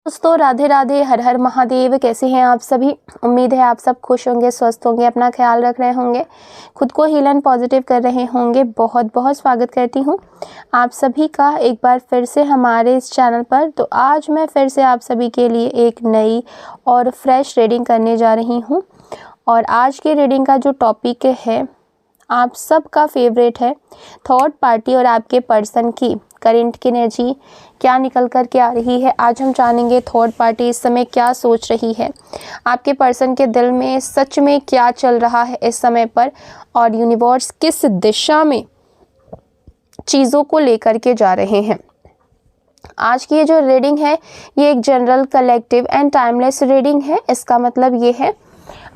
दोस्तों राधे राधे, हर हर महादेव। कैसे हैं आप सभी? उम्मीद है आप सब खुश होंगे, स्वस्थ होंगे, अपना ख्याल रख रहे होंगे, खुद को हील एंड पॉजिटिव कर रहे होंगे। बहुत बहुत स्वागत करती हूं आप सभी का एक बार फिर से हमारे इस चैनल पर। तो आज मैं फिर से आप सभी के लिए एक नई और फ्रेश रीडिंग करने जा रही हूँ। और आज की रीडिंग का जो टॉपिक है आप सबका फेवरेट है, थर्ड पार्टी और आपके पर्सन की करंट की एनर्जी क्या निकल कर के आ रही है। आज हम जानेंगे थर्ड पार्टी इस समय क्या सोच रही है, आपके पर्सन के दिल में सच में क्या चल रहा है इस समय पर, और यूनिवर्स किस दिशा में चीज़ों को लेकर के जा रहे हैं। आज की ये जो रीडिंग है ये एक general, collective and timeless reading है। इसका मतलब ये है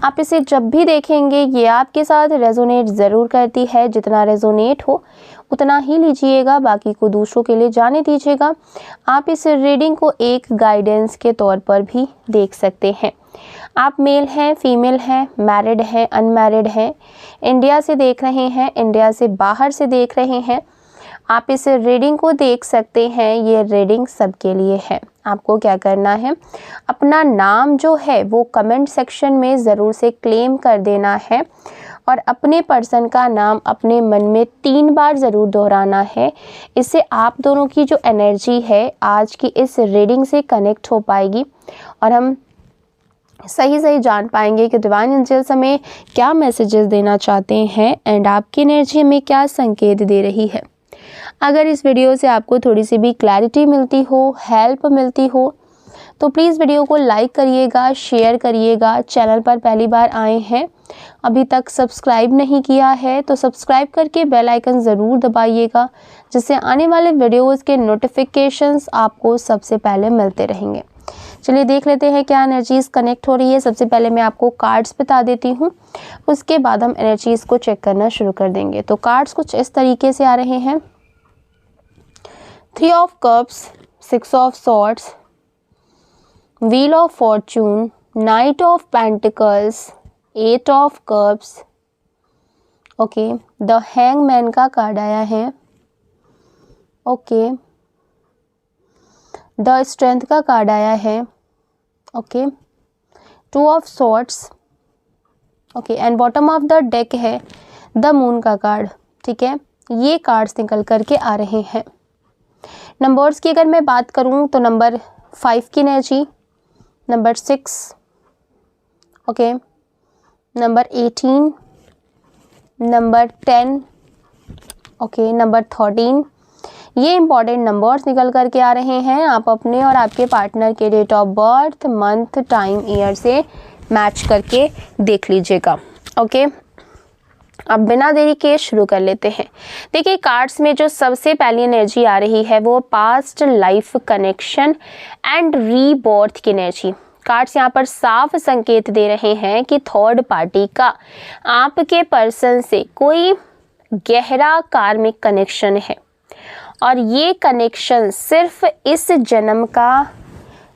आप इसे जब भी देखेंगे ये आपके साथ रेजोनेट ज़रूर करती है। जितना रेजोनेट हो उतना ही लीजिएगा, बाकी को दूसरों के लिए जाने दीजिएगा। आप इस रीडिंग को एक गाइडेंस के तौर पर भी देख सकते हैं। आप मेल हैं, फीमेल हैं, मैरिड हैं, अनमैरिड हैं, इंडिया से देख रहे हैं, इंडिया से बाहर से देख रहे हैं, आप इस रीडिंग को देख सकते हैं। ये रीडिंग सबके लिए है। आपको क्या करना है, अपना नाम जो है वो कमेंट सेक्शन में ज़रूर से क्लेम कर देना है और अपने पर्सन का नाम अपने मन में 3 बार ज़रूर दोहराना है। इससे आप दोनों की जो एनर्जी है आज की इस रीडिंग से कनेक्ट हो पाएगी और हम सही जान पाएंगे कि डिवाइन एंजल्स हमें क्या मैसेजेस देना चाहते हैं एंड आपकी एनर्जी में क्या संकेत दे रही है। अगर इस वीडियो से आपको थोड़ी सी भी क्लैरिटी मिलती हो, हेल्प मिलती हो, तो प्लीज़ वीडियो को लाइक करिएगा, शेयर करिएगा। चैनल पर पहली बार आए हैं, अभी तक सब्सक्राइब नहीं किया है तो सब्सक्राइब करके बेल आइकन ज़रूर दबाइएगा, जिससे आने वाले वीडियोज़ के नोटिफिकेशंस आपको सबसे पहले मिलते रहेंगे। चलिए देख लेते हैं क्या एनर्जीज़ कनेक्ट हो रही है। सबसे पहले मैं आपको कार्ड्स बता देती हूँ, उसके बाद हम एनर्जीज़ को चेक करना शुरू कर देंगे। तो कार्ड्स कुछ इस तरीके से आ रहे हैं। 3 of cups, 6 of swords, wheel of Fortune, night of pentacles, 8 of cups, okay, the hangman का कार्ड आया है, ओके, द स्ट्रेंथ का कार्ड आया है, okay, 2 of swords, okay, and bottom of the deck है द मून का card. ठीक है, ये कार्ड्स निकल करके आ रहे हैं। नंबर्स की अगर मैं बात करूं तो नंबर 5 की energy, number 6, okay, number 18, number 10, okay, number 13, ये इंपॉर्टेंट नंबर्स निकल करके आ रहे हैं। आप अपने और आपके पार्टनर के date of birth, month, time, year से मैच करके देख लीजिएगा। ओके, अब बिना देरी के शुरू कर लेते हैं। देखिए कार्ड्स में जो सबसे पहली एनर्जी आ रही है वो past life connection and rebirth की एनर्जी। कार्ड्स यहाँ पर साफ संकेत दे रहे हैं कि थर्ड पार्टी का आपके पर्सन से कोई गहरा कार्मिक कनेक्शन है और ये कनेक्शन सिर्फ इस जन्म का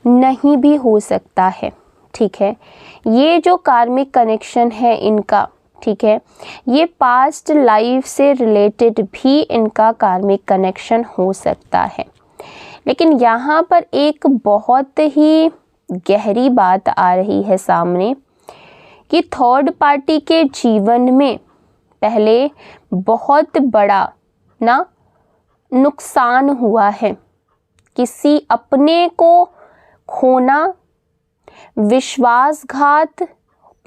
नहीं भी हो सकता है। ठीक है, ये जो कार्मिक कनेक्शन है इनका, ठीक है, ये पास्ट लाइफ से रिलेटेड भी इनका कार्मिक कनेक्शन हो सकता है। लेकिन यहाँ पर एक बहुत ही गहरी बात आ रही है सामने कि थर्ड पार्टी के जीवन में पहले बहुत बड़ा नुकसान हुआ है। किसी अपने को खोना, विश्वासघात,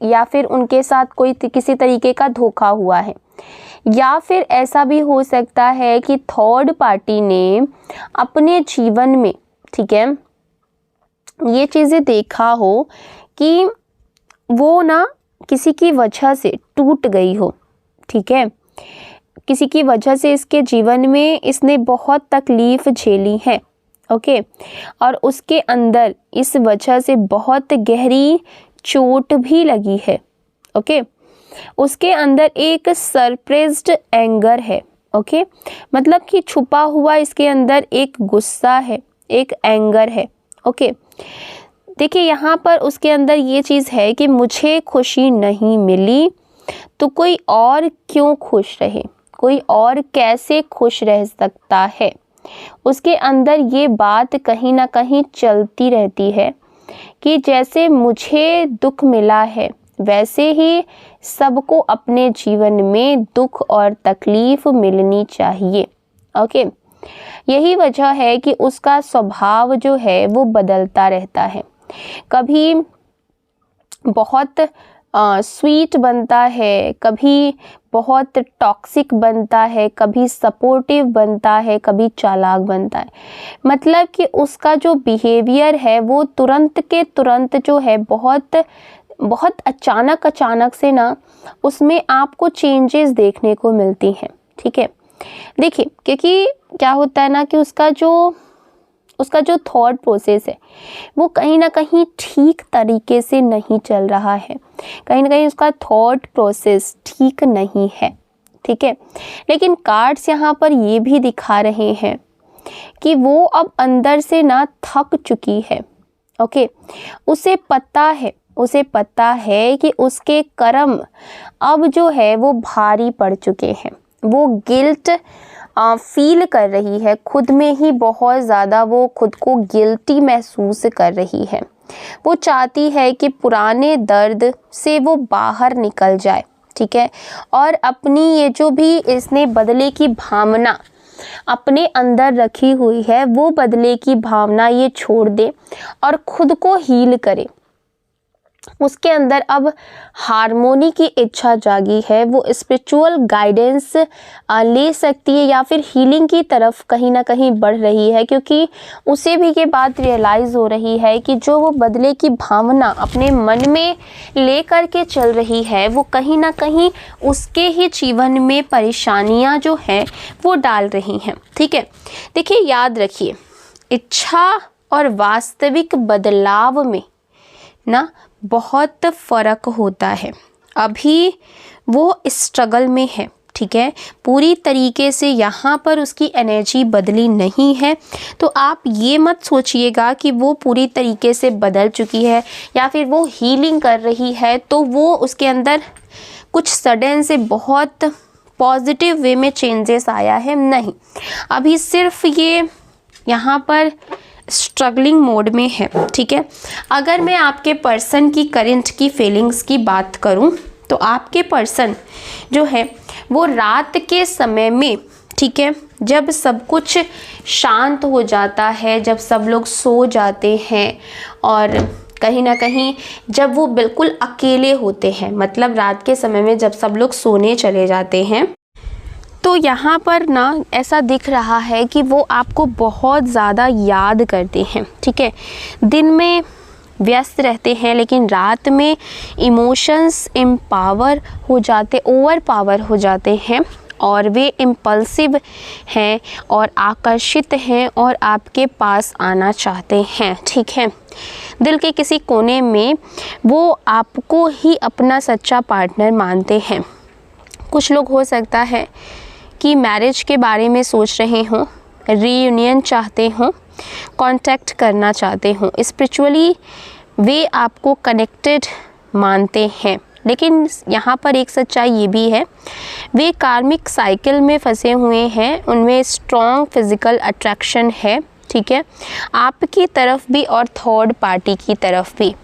या फिर उनके साथ कोई किसी तरीके का धोखा हुआ है, या फिर ऐसा भी हो सकता है कि थर्ड पार्टी ने अपने जीवन में, ठीक है, ये चीज़ें देखा हो कि वो किसी की वजह से टूट गई हो। ठीक है, किसी की वजह से इसके जीवन में इसने बहुत तकलीफ़ झेली है। ओके, और उसके अंदर इस वजह से बहुत गहरी चोट भी लगी है। ओके, उसके अंदर एक सरप्रेस्ड एंगर है। ओके, मतलब कि छुपा हुआ इसके अंदर एक गुस्सा है, एक एंगर है। ओके, देखिए यहाँ पर उसके अंदर ये चीज़ है कि मुझे खुशी नहीं मिली तो कोई और क्यों खुश रहे, कोई और कैसे खुश रह सकता है। उसके अंदर ये बात कहीं ना कहीं चलती रहती है कि जैसे मुझे दुख मिला है वैसे ही सबको अपने जीवन में दुख और तकलीफ मिलनी चाहिए। ओके, यही वजह है कि उसका स्वभाव जो है वो बदलता रहता है। कभी बहुत स्वीट बनता है, कभी बहुत टॉक्सिक बनता है, कभी सपोर्टिव बनता है, कभी चालाक बनता है। मतलब कि उसका जो बिहेवियर है वो तुरंत के तुरंत जो है बहुत बहुत अचानक से ना उसमें आपको चेंजेस देखने को मिलती हैं। ठीक है, देखिए, क्योंकि क्या होता है ना कि उसका जो थॉट प्रोसेस है वो कहीं ना कहीं ठीक तरीके से नहीं चल रहा है, कहीं ना कहीं उसका थॉट प्रोसेस ठीक नहीं है। ठीक है, लेकिन कार्ड्स यहाँ पर ये भी दिखा रहे हैं कि वो अब अंदर से ना थक चुकी है। ओके, उसे पता है कि उसके कर्म अब जो है वो भारी पड़ चुके हैं। वो गिल्ट फील कर रही है, खुद में ही बहुत ज़्यादा वो खुद को गिल्टी महसूस कर रही है। वो चाहती है कि पुराने दर्द से वो बाहर निकल जाए। ठीक है, और अपनी ये जो भी इसने बदले की भावना अपने अंदर रखी हुई है वो बदले की भावना ये छोड़ दे और खुद को हील करे। उसके अंदर अब हार्मोनी की इच्छा जागी है, वो स्पिरिचुअल गाइडेंस ले सकती है या फिर हीलिंग की तरफ कहीं ना कहीं बढ़ रही है, क्योंकि उसे भी ये बात रियलाइज़ हो रही है कि जो वो बदले की भावना अपने मन में ले कर के चल रही है वो कहीं ना कहीं उसके ही जीवन में परेशानियां जो हैं वो डाल रही हैं। ठीक है, देखिए, याद रखिए, इच्छा और वास्तविक बदलाव में ना बहुत फ़र्क होता है। अभी वो स्ट्रगल में है। ठीक है, पूरी तरीके से यहाँ पर उसकी एनर्जी बदली नहीं है, तो आप ये मत सोचिएगा कि वो पूरी तरीके से बदल चुकी है या फिर वो हीलिंग कर रही है तो वो उसके अंदर कुछ सडन से बहुत पॉजिटिव वे में चेंजेस आया है। नहीं, अभी सिर्फ ये यहाँ पर स्ट्रगलिंग मोड में है। ठीक है, अगर मैं आपके पर्सन की करंट की फीलिंग्स की बात करूं तो आपके पर्सन जो है वो रात के समय में, ठीक है, जब सब कुछ शांत हो जाता है, जब सब लोग सो जाते हैं और कहीं ना कहीं जब वो बिल्कुल अकेले होते हैं, मतलब रात के समय में जब सब लोग सोने चले जाते हैं, तो यहाँ पर ना ऐसा दिख रहा है कि वो आपको बहुत ज़्यादा याद करते हैं। ठीक है, दिन में व्यस्त रहते हैं लेकिन रात में इमोशंस ओवर पावर हो जाते हैं और वे इम्पल्सिव हैं और आकर्षित हैं और आपके पास आना चाहते हैं। ठीक है, दिल के किसी कोने में वो आपको ही अपना सच्चा पार्टनर मानते हैं। कुछ लोग हो सकता है कि मैरिज के बारे में सोच रहे हों, रीयूनियन चाहते हों, कांटेक्ट करना चाहते हों, स्पिरिचुअली वे आपको कनेक्टेड मानते हैं। लेकिन यहाँ पर एक सच्चाई ये भी है, वे कार्मिक साइकिल में फंसे हुए हैं, उनमें स्ट्रॉन्ग फिज़िकल अट्रैक्शन है। ठीक है, आपकी तरफ भी और थर्ड पार्टी की तरफ भी।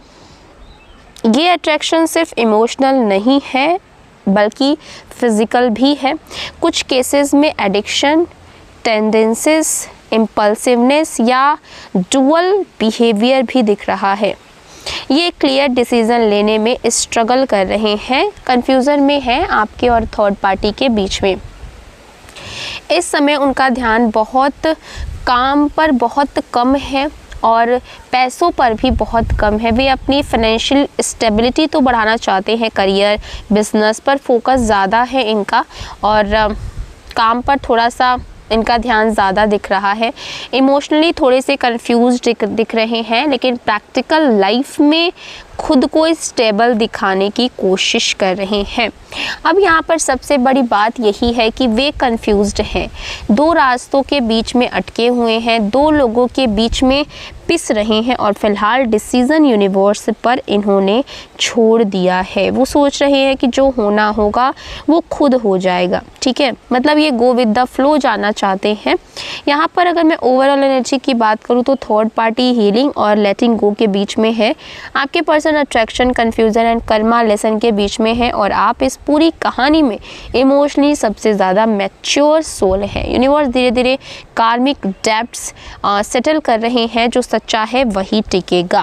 ये अट्रैक्शन सिर्फ इमोशनल नहीं है बल्कि फिज़िकल भी है। कुछ केसेस में एडिक्शन, टेंडेंसीज, इम्पल्सिवनेस या डुअल बिहेवियर भी दिख रहा है। ये क्लियर डिसीज़न लेने में स्ट्रगल कर रहे हैं, कंफ्यूजन में है आपके और थर्ड पार्टी के बीच में। इस समय उनका ध्यान बहुत काम पर बहुत कम है और पैसों पर भी बहुत कम है। वे अपनी फाइनेंशियल स्टेबिलिटी तो बढ़ाना चाहते हैं, करियर बिजनेस पर फोकस ज़्यादा है इनका और काम पर थोड़ा सा इनका ध्यान ज़्यादा दिख रहा है। इमोशनली थोड़े से कंफ्यूज दिख रहे हैं, लेकिन प्रैक्टिकल लाइफ में खुद को स्टेबल दिखाने की कोशिश कर रहे हैं। अब यहाँ पर सबसे बड़ी बात यही है कि वे कंफ्यूज्ड हैं, दो रास्तों के बीच में अटके हुए हैं, दो लोगों के बीच में पिस रहे हैं और फिलहाल डिसीजन यूनिवर्स पर इन्होंने छोड़ दिया है। वो सोच रहे हैं कि जो होना होगा वो खुद हो जाएगा, ठीक है, मतलब ये गो विद द फ्लो जाना चाहते हैं। यहाँ पर अगर मैं ओवरऑल एनर्जी की बात करूँ तो थर्ड पार्टी हीलिंग और लेटिंग गो के बीच में है, आपके person attraction, confusion and Karma lesson के बीच में है और आप इस पूरी कहानी में इमोशनली सबसे ज़्यादा मैच्योर सोल है। यूनिवर्स धीरे धीरे कार्मिक डेब्ट्स सेटल कर रहे हैं, जो सच्चा है वही टिकेगा।